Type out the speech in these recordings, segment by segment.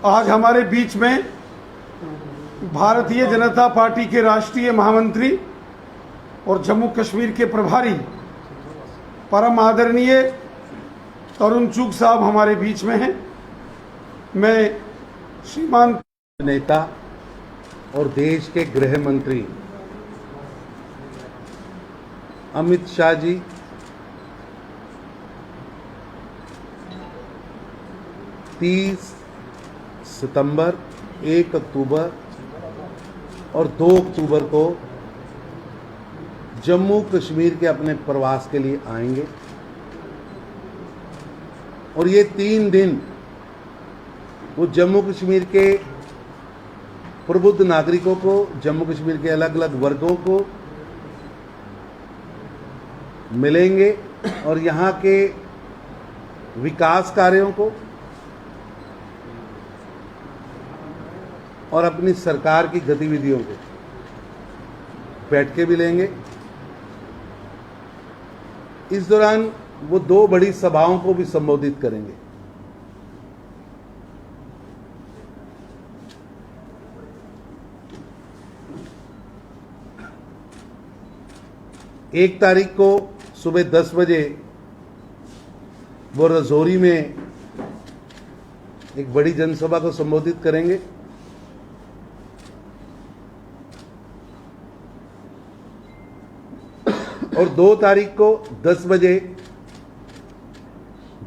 आज हमारे बीच में भारतीय जनता पार्टी के राष्ट्रीय महामंत्री और जम्मू कश्मीर के प्रभारी परम आदरणीय तरुण चुग साहब हमारे बीच में हैं। मैं श्रीमान नेता और देश के गृह मंत्री अमित शाह जी तीस सितंबर, 1 अक्टूबर और 2 अक्टूबर को जम्मू कश्मीर के अपने प्रवास के लिए आएंगे और ये 3 दिन वो जम्मू कश्मीर के प्रबुद्ध नागरिकों को, जम्मू कश्मीर के अलग अलग वर्गों को मिलेंगे और यहाँ के विकास कार्यों को और अपनी सरकार की गतिविधियों को बैठ के भी लेंगे। इस दौरान वो 2 बड़ी सभाओं को भी संबोधित करेंगे। एक तारीख को सुबह 10 बजे वो रजौरी में एक बड़ी जनसभा को संबोधित करेंगे और 2 तारीख को 10 बजे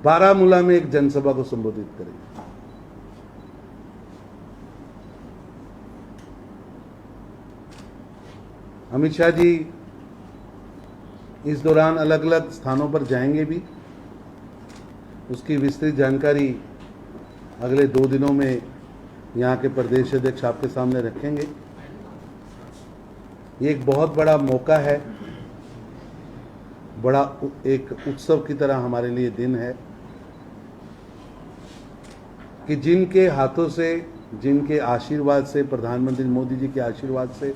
बारामूला में एक जनसभा को संबोधित करेंगे। अमित शाह जी इस दौरान अलग अलग स्थानों पर जाएंगे भी। उसकी विस्तृत जानकारी अगले 2 दिनों में यहाँ के प्रदेश अध्यक्ष आपके सामने रखेंगे। ये एक बहुत बड़ा मौका है, बड़ा एक उत्सव की तरह हमारे लिए दिन है कि जिनके हाथों से, जिनके आशीर्वाद से, प्रधानमंत्री मोदी जी के आशीर्वाद से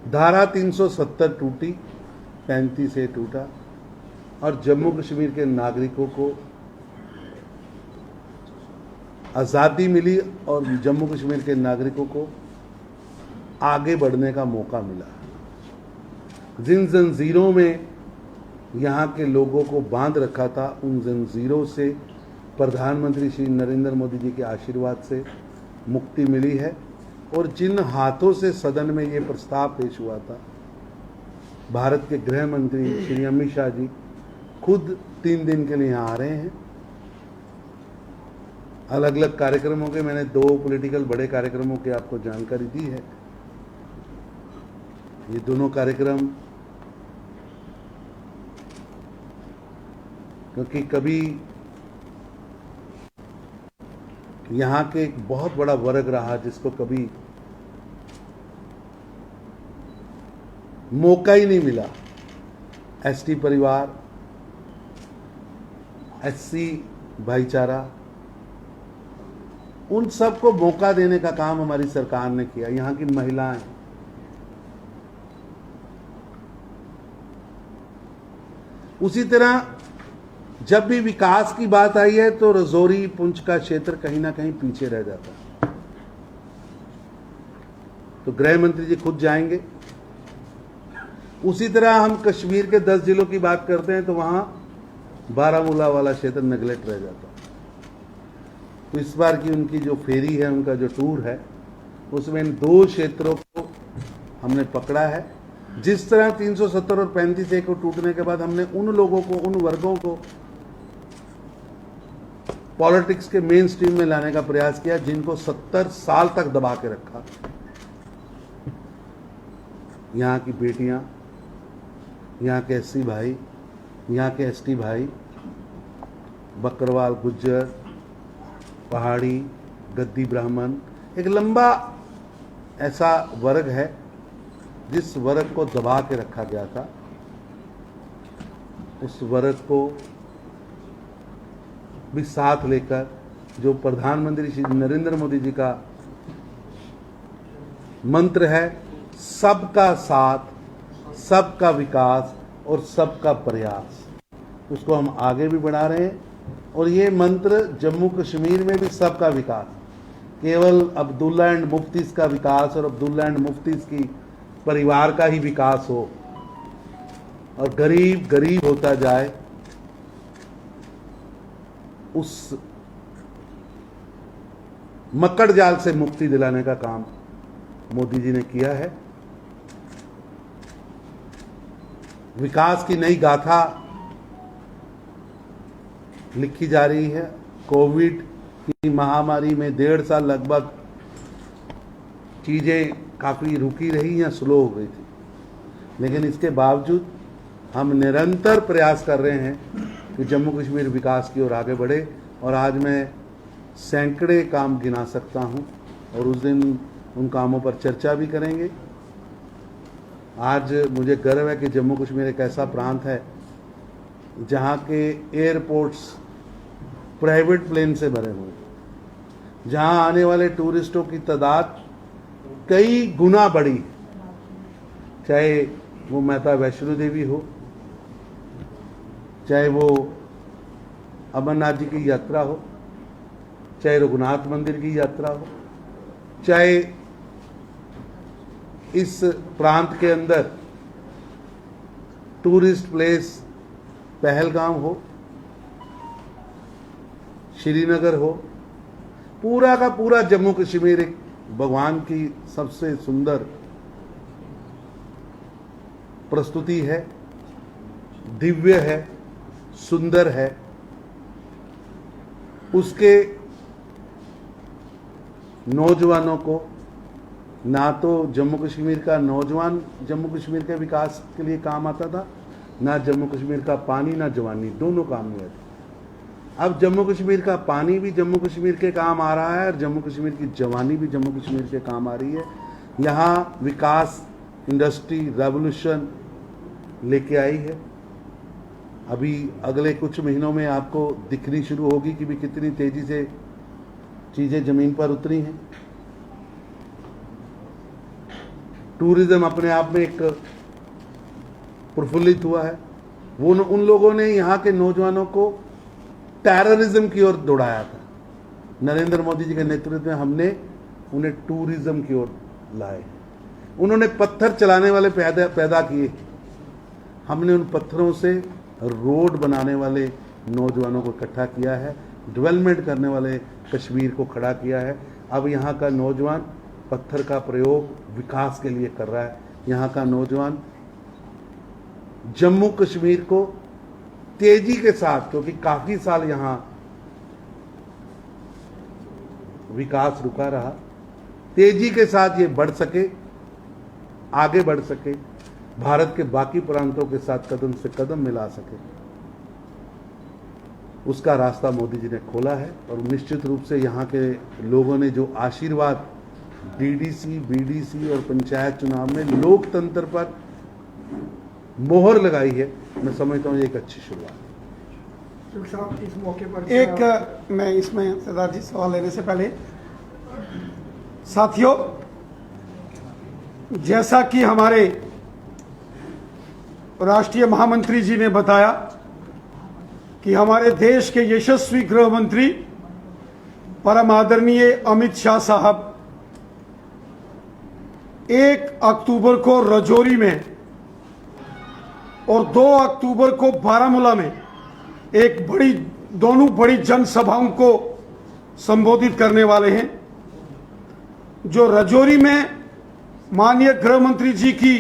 धारा 370 टूटी, 35 से टूटा और जम्मू कश्मीर के नागरिकों को आज़ादी मिली और जम्मू कश्मीर के नागरिकों को आगे बढ़ने का मौका मिला। जिन जंजीरों में यहाँ के लोगों को बांध रखा था, उन जंजीरों से प्रधानमंत्री श्री नरेंद्र मोदी जी के आशीर्वाद से मुक्ति मिली है और जिन हाथों से सदन में ये प्रस्ताव पेश हुआ था, भारत के गृह मंत्री श्री अमित शाह जी खुद 3 दिन के लिए यहाँ आ रहे हैं। अलग अलग कार्यक्रमों के मैंने 2 पॉलिटिकल बड़े कार्यक्रमों की आपको जानकारी दी है। ये दोनों कार्यक्रम क्योंकि कभी यहाँ के एक बहुत बड़ा वर्ग रहा जिसको कभी मौका ही नहीं मिला, एसटी परिवार, एससी भाईचारा, उन सबको मौका देने का काम हमारी सरकार ने किया। यहाँ की महिलाएं, उसी तरह जब भी विकास की बात आई है तो रजौरी, पुंछ का क्षेत्र कहीं ना कहीं पीछे रह जाता। तो गृह मंत्री जी खुद जाएंगे। उसी तरह हम कश्मीर के 10 जिलों की बात करते हैं तो वहां बारामूला वाला क्षेत्र नेगलेक्ट रह जाता। तो इस बार की उनकी जो फेरी है, उनका जो टूर है, उसमें इन 2 क्षेत्रों को हमने पकड़ा है। जिस तरह 370 और 35A को टूटने के बाद हमने उन लोगों को, उन वर्गों को पॉलिटिक्स के मेन स्ट्रीम में लाने का प्रयास किया जिनको 70 साल तक दबा के रखा। यहाँ की बेटियां, यहाँ के एससी भाई, यहाँ के एसटी भाई, बकरवाल, गुज्जर, पहाड़ी, गद्दी ब्राह्मण, एक लंबा ऐसा वर्ग है जिस वर्ग को दबा के रखा गया था। उस वर्ग को भी साथ लेकर जो प्रधानमंत्री श्री नरेंद्र मोदी जी का मंत्र है, सबका साथ, सबका विकास और सबका प्रयास, उसको हम आगे भी बढ़ा रहे हैं। और ये मंत्र जम्मू कश्मीर में भी सबका विकास, केवल अब्दुल्ला एंड मुफ्तीज का विकास और अब्दुल्ला एंड मुफ्तीज की परिवार का ही विकास हो और गरीब गरीब होता जाए, उस मक्कड़ जाल से मुक्ति दिलाने का काम मोदी जी ने किया है। विकास की नई गाथा लिखी जा रही है। कोविड की महामारी में 1.5 साल लगभग चीज़ें काफ़ी रुकी रही या स्लो हो गई थी, लेकिन इसके बावजूद हम निरंतर प्रयास कर रहे हैं कि जम्मू कश्मीर विकास की ओर आगे बढ़े। और आज मैं सैकड़े काम गिना सकता हूं और उस दिन उन कामों पर चर्चा भी करेंगे। आज मुझे गर्व है कि जम्मू कश्मीर एक ऐसा प्रांत है जहां के एयरपोर्ट्स प्राइवेट प्लेन से भरे हुए, जहां आने वाले टूरिस्टों की तादाद कई गुना बढ़ी, चाहे वो माता वैष्णो देवी हो, चाहे वो अमरनाथ जी की यात्रा हो, चाहे रघुनाथ मंदिर की यात्रा हो, चाहे इस प्रांत के अंदर टूरिस्ट प्लेस पहलगाम हो, श्रीनगर हो, पूरा का पूरा जम्मू कश्मीर एक भगवान की सबसे सुंदर प्रस्तुति है, दिव्य है, सुंदर है। उसके नौजवानों को ना तो जम्मू कश्मीर का नौजवान जम्मू कश्मीर के विकास के लिए काम आता था, ना जम्मू कश्मीर का पानी ना जवानी, दोनों काम नहीं आते। अब जम्मू कश्मीर का पानी भी जम्मू कश्मीर के काम आ रहा है और जम्मू कश्मीर की जवानी भी जम्मू कश्मीर के काम आ रही है। यहाँ विकास, इंडस्ट्री रेवोल्यूशन लेके आई है। अभी अगले कुछ महीनों में आपको दिखनी शुरू होगी कि भी कितनी तेजी से चीजें जमीन पर उतरी हैं। टूरिज्म अपने आप में एक प्रफुल्लित हुआ है। वो उन लोगों ने यहाँ के नौजवानों को टेररिज्म की ओर दौड़ाया था। नरेंद्र मोदी जी के नेतृत्व में हमने उन्हें टूरिज्म की ओर लाए। उन्होंने पत्थर चलाने वाले पैदा किए, हमने उन पत्थरों से रोड बनाने वाले नौजवानों को इकट्ठा किया है, डेवलपमेंट करने वाले कश्मीर को खड़ा किया है। अब यहाँ का नौजवान पत्थर का प्रयोग विकास के लिए कर रहा है। यहाँ का नौजवान जम्मू कश्मीर को तेजी के साथ, क्योंकि काफी साल यहाँ विकास रुका रहा, तेजी के साथ ये बढ़ सके, आगे बढ़ सके, भारत के बाकी प्रांतों के साथ कदम से कदम मिला सके, उसका रास्ता मोदी जी ने खोला है। और निश्चित रूप से यहाँ के लोगों ने जो आशीर्वाद डीडीसी, बीडीसी और पंचायत चुनाव में लोकतंत्र पर मोहर लगाई है, मैं समझता हूँ ये एक अच्छी शुरुआत है। इस मौके पर मैं इसमें सरदार जी सवाल लेने से पहले, साथियों, जैसा कि हमारे राष्ट्रीय महामंत्री जी ने बताया कि हमारे देश के यशस्वी गृह मंत्री परम आदरणीय अमित शाह साहब 1 अक्टूबर को राजौरी में और 2 अक्टूबर को बारामूला में दोनों बड़ी जनसभाओं को संबोधित करने वाले हैं। जो राजौरी में माननीय गृह मंत्री जी की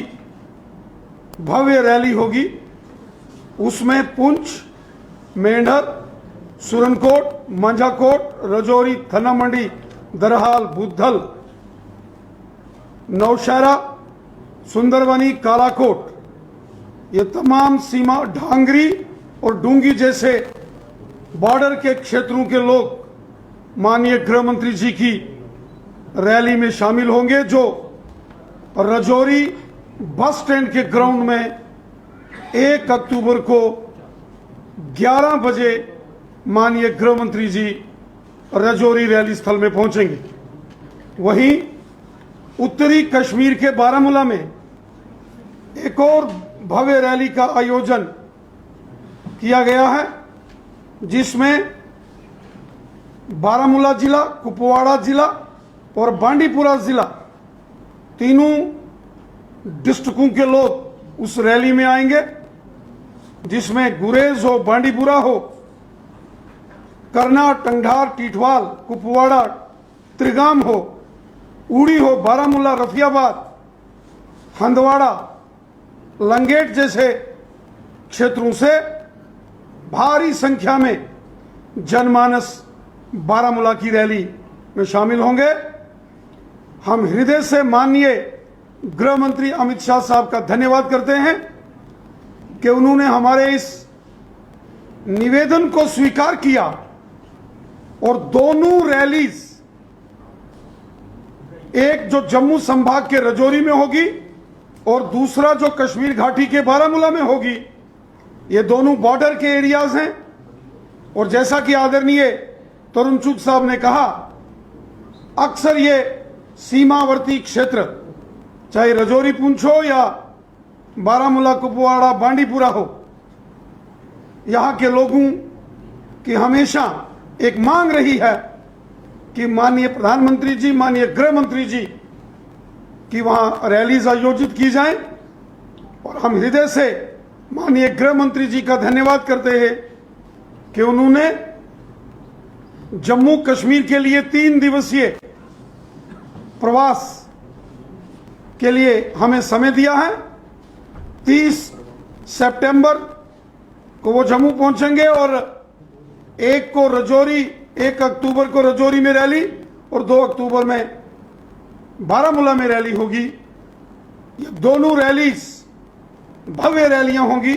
भव्य रैली होगी, उसमें पुंछ, मेंढर, सुरनकोट, मंझाकोट, राजौरी, थन्ना मंडी, दरहाल, बुद्धल, नौशहरा, सुंदरबनी, कालाकोट, ये तमाम सीमा, ढांगरी और डूंगी जैसे बॉर्डर के क्षेत्रों के लोग माननीय गृह मंत्री जी की रैली में शामिल होंगे, जो राजौरी बस स्टैंड के ग्राउंड में 1 अक्टूबर को 11 बजे माननीय गृह मंत्री जी राजौरी रैली स्थल में पहुंचेंगे। वहीं उत्तरी कश्मीर के बारामूला में एक और भव्य रैली का आयोजन किया गया है, जिसमें बारामूला जिला, कुपवाड़ा जिला और बांडीपुरा जिला, तीनों डिस्ट्रिक्टों के लोग उस रैली में आएंगे, जिसमें गुरेज हो, बांडीपुरा हो, करना, टंगधार, टीठवाल, कुपवाड़ा, त्रिगाम हो, उड़ी हो, बारामूला, रफियाबाद, हंदवाड़ा, लंगेट जैसे क्षेत्रों से भारी संख्या में जनमानस बारामूला की रैली में शामिल होंगे। हम हृदय से माननीय गृह मंत्री अमित शाह साहब का धन्यवाद करते हैं कि उन्होंने हमारे इस निवेदन को स्वीकार किया और दोनों रैलीज, एक जो जम्मू संभाग के रजौरी में होगी और दूसरा जो कश्मीर घाटी के बारामूला में होगी, ये दोनों बॉर्डर के एरियाज हैं। और जैसा कि आदरणीय तरुण चुग साहब ने कहा, अक्सर ये सीमावर्ती क्षेत्र, चाहे रजौरी पुंछ हो या बारामूला, कुपवाड़ा, बांडीपुरा हो, यहां के लोगों की हमेशा एक मांग रही है कि माननीय प्रधानमंत्री जी, माननीय गृह मंत्री जी कि वहां रैलीज आयोजित की जाएं। और हम हृदय से माननीय गृह मंत्री जी का धन्यवाद करते हैं कि उन्होंने जम्मू कश्मीर के लिए 3 दिवसीय प्रवास के लिए हमें समय दिया है। 30 सितंबर को वो जम्मू पहुंचेंगे और 1 को रजौरी, 1 अक्टूबर को रजौरी में रैली और 2 अक्टूबर में बारामूला में रैली होगी। ये दोनों रैलीज भव्य रैलियां होंगी,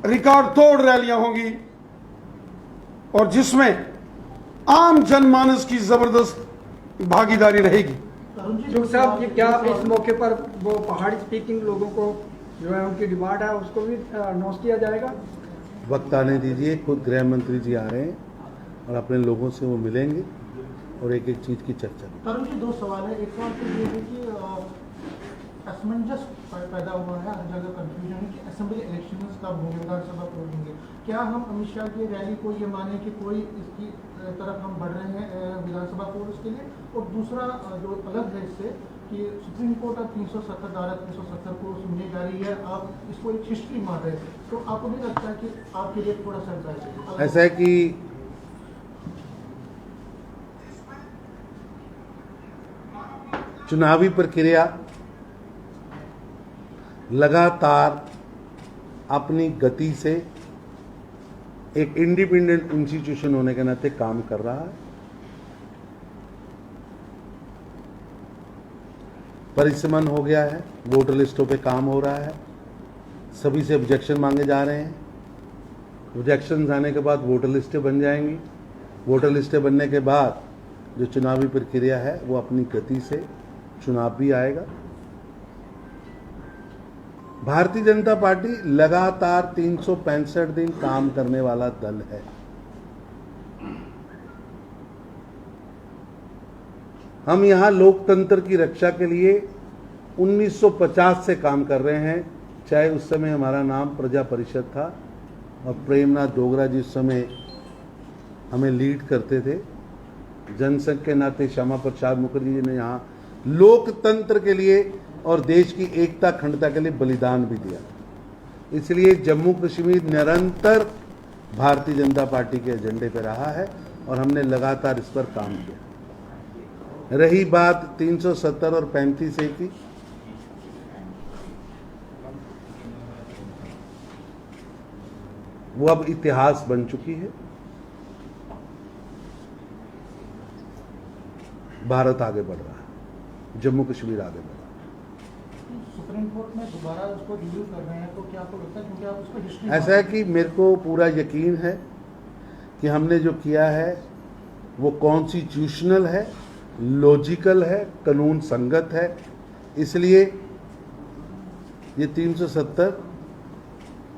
रिकॉर्ड तोड़ रैलियां होंगी और जिसमें आम जनमानस की जबरदस्त भागीदारी रहेगी। चुग साहब, ये क्या इस मौके पर वो पहाड़ी स्पीकिंग लोगों को जो है उनकी डिमांड है उसको भी अनाउंस किया जाएगा? वक्त आने दीजिए, खुद गृह मंत्री जी आ रहे हैं और अपने लोगों से वो मिलेंगे और एक एक चीज़ की चर्चा। तरुण जी, 2 सवाल है। एक सवाल तो ये है कि असमंजस पैदा हुआ है, हर जगह कंफ्यूजन है कि असेंबली इलेक्शंस कब होंगे, विधानसभा कब होंगे। क्या हम अमित शाह की रैली को ये माने कि कोई इसकी तरफ हम बढ़ रहे हैं विधानसभा कोर्स के लिए? और दूसरा जो अलग है इससे कि सुप्रीम कोर्ट अब 370 धारा 370 को सुनने जा रही है, आप इसको एक हिस्ट्री मान रहे हैं, तो आपको नहीं लगता है कि आपके लिए थोड़ा सा एडवाइस ऐसा है कि चुनावी प्रक्रिया लगातार अपनी गति से एक इंडिपेंडेंट इंस्टीट्यूशन होने के नाते काम कर रहा है। परिसमन हो गया है, वोटर लिस्टों पे काम हो रहा है, सभी से ऑब्जेक्शन मांगे जा रहे हैं। ऑब्जेक्शन आने के बाद वोटर लिस्टें बन जाएंगी। वोटर लिस्टें बनने के बाद जो चुनावी प्रक्रिया है वो अपनी गति से चुनाव भी आएगा। भारतीय जनता पार्टी लगातार 365 दिन काम करने वाला दल है। हम यहां लोकतंत्र की रक्षा के लिए 1950 से काम कर रहे हैं, चाहे उस समय हमारा नाम प्रजा परिषद था और प्रेमनाथ डोगरा जी उस समय हमें लीड करते थे। जनसंघ के नाते श्यामा प्रसाद मुखर्जी जी ने यहाँ लोकतंत्र के लिए और देश की एकता अखंडता के लिए बलिदान भी दिया। इसलिए जम्मू कश्मीर निरंतर भारतीय जनता पार्टी के एजेंडे पर रहा है और हमने लगातार इस पर काम किया। रही बात 370 और 35A की, वो अब इतिहास बन चुकी है। भारत आगे बढ़ रहा है, जम्मू कश्मीर आगे बढ़ रहा है। सुप्रीम कोर्ट में दोबारा उसको रिव्यू कर रहे हैं, तो क्या आपको लगता है, क्योंकि आप उसको हिस्ट्री ऐसा है कि मेरे को पूरा यकीन है कि हमने जो किया है वो कॉन्स्टिट्यूशनल है, लॉजिकल है, कानून संगत है। इसलिए ये 370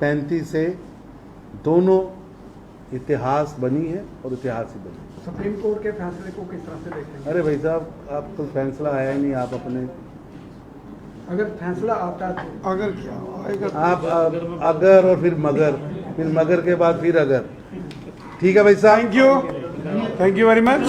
35A दोनों इतिहास बनी है और इतिहास ही बनी। सुप्रीम कोर्ट के फैसले को किस तरह से देखेंगे? अरे भाई साहब, आप कोई फैसला आया ही नहीं, आप अपने अगर फैसला आता तो अगर क्या आएगा, आप अगर और फिर मगर के बाद फिर अगर। ठीक है भाई साहब, thank you. Thank you very much.